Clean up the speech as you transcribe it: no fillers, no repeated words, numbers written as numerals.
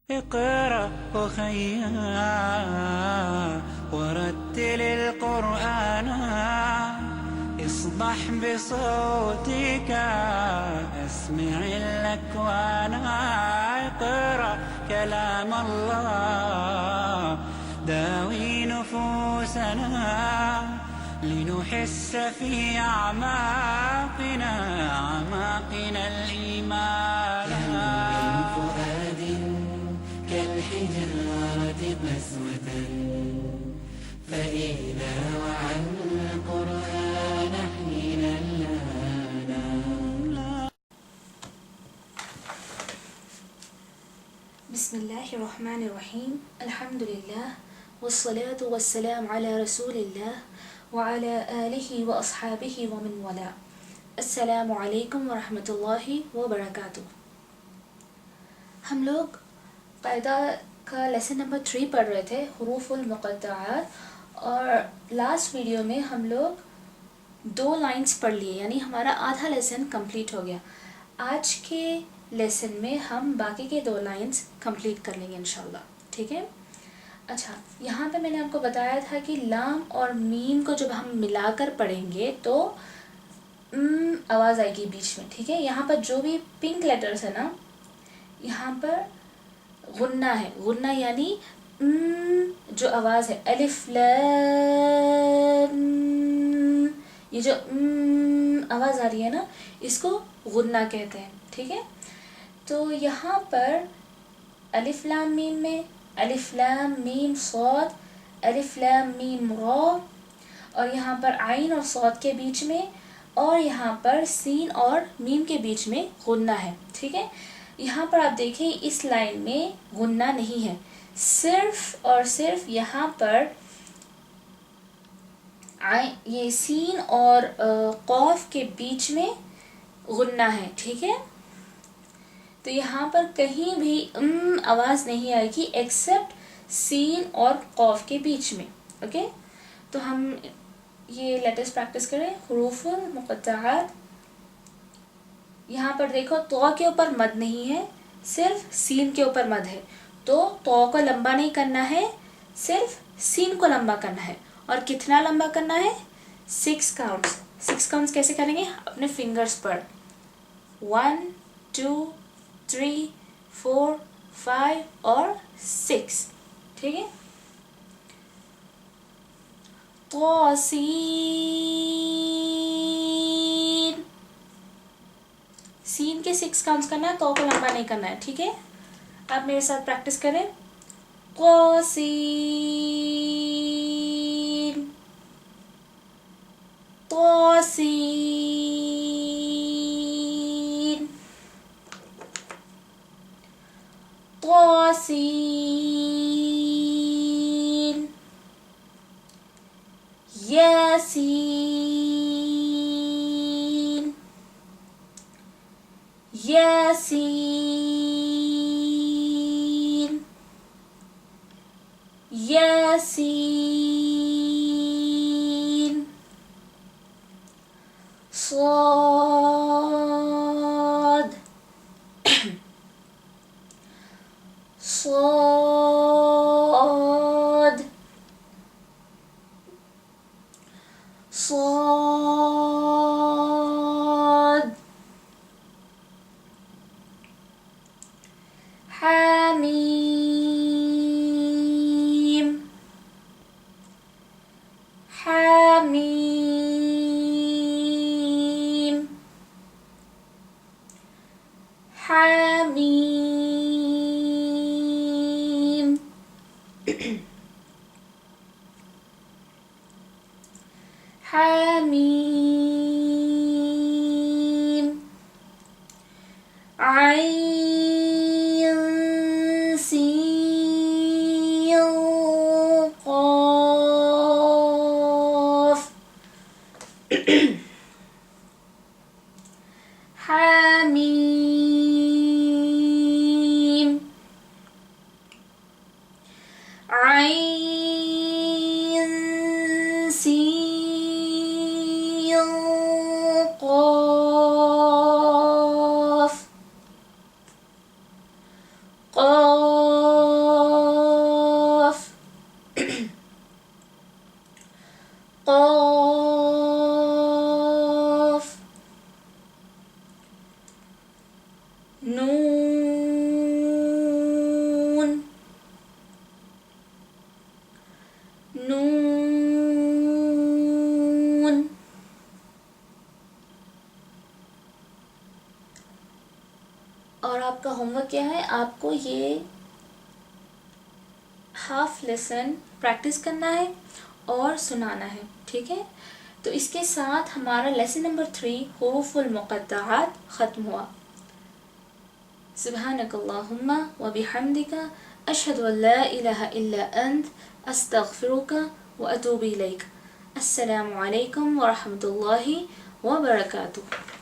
اقرأ أخيا ورتل القرآن اصبح بصوتك أسمع الأكوان اقرأ كلام الله داوي نفوسنا لنحس في أعماقنا الإيمان من فؤاد كالحجارة قسوة فإذا وعى القرآن حين لانا. بسم الله الرحمن الرحيم. الحمد لله والصلاة والسلام على رسول الله وعلى آله وأصحابه ومن والاه. अस्सलामु अलैकुम वरहमतुल्लाहि वबरकातुह। हम लोग कायदा का लेसन नंबर 3 पढ़ रहे थे, हुरूफुल मुक़त्तआत, और लास्ट वीडियो में हम लोग 2 लाइंस पढ़ लिए, यानी हमारा आधा लेसन कंप्लीट हो गया। आज के लेसन में हम बाकी के 2 लाइंस कंप्लीट कर लेंगे इंशाल्लाह, ठीक है। अच्छा, यहाँ पे मैंने आपको बताया था कि लाम और मीम को जब हम मिलाकर पढ़ेंगे तो आवाज़ आएगी बीच में, ठीक है। यहाँ पर जो भी पिंक लेटर्स है ना, यहाँ पर गुन्ना है, गुन्ना यानी जो आवाज़ है अलिफ लैम, ये जो आवाज़ आ रही है ना, इसको गुन्ना कहते हैं, ठीक है। तो यहाँ पर अलिफ लाम मीम में अलिफ लाम मीम सौद, अलिफ लाम मीम रॉ, और यहाँ पर आइन और सौद के बीच में, और यहाँ पर सीन और मीम के बीच में गुन्ना है, ठीक है। यहाँ पर आप देखें इस लाइन में गुन्ना नहीं है, सिर्फ और सिर्फ यहाँ पर ये सीन और कौफ के बीच में गुन्ना है, ठीक है। तो यहाँ पर कहीं भी आवाज़ नहीं आएगी एक्सेप्ट सीन और कौफ के बीच में, ओके। तो हम ये लेटर्स प्रैक्टिस करें। हुरूफुल मुक़त्तआत, यहाँ पर देखो तो के ऊपर मद नहीं है, सिर्फ सीन के ऊपर मद है, तो को लंबा नहीं करना है, सिर्फ सीन को लंबा करना है। और कितना लंबा करना है? 6 काउंट्स। 6 काउंट्स कैसे करेंगे? अपने फिंगर्स पर 1 2 3 4 5 और 6, ठीक है। सीन, सीन के 6 काउंट्स करना है, तो को लंबा नहीं करना है, ठीक है। आप मेरे साथ प्रैक्टिस करें। तोसीन, तोसीन, तोसीन, यासीन, यासीन, यासीन, صاد صاد صاد حميم حميم حميم حميم عين سين قاف حميم عين سين قاف قاف नून, नून। और आपका होमवर्क क्या है? आपको ये हाफ लेसन प्रैक्टिस करना है और सुनाना है, ठीक है? तो इसके साथ हमारा लेसन नंबर 3 हुरूफुल मुक़त्तआत ख़त्म हुआ। सुब्हानकल्लाहुम्मा व बिहम्दिका अशहदु अल्ला इलाहा इल्ला अंत अस्तगफिरुका व अतूबु इलैक। अस्सलामु अलैकुम व रहमतुल्लाहि व बरकातुहू।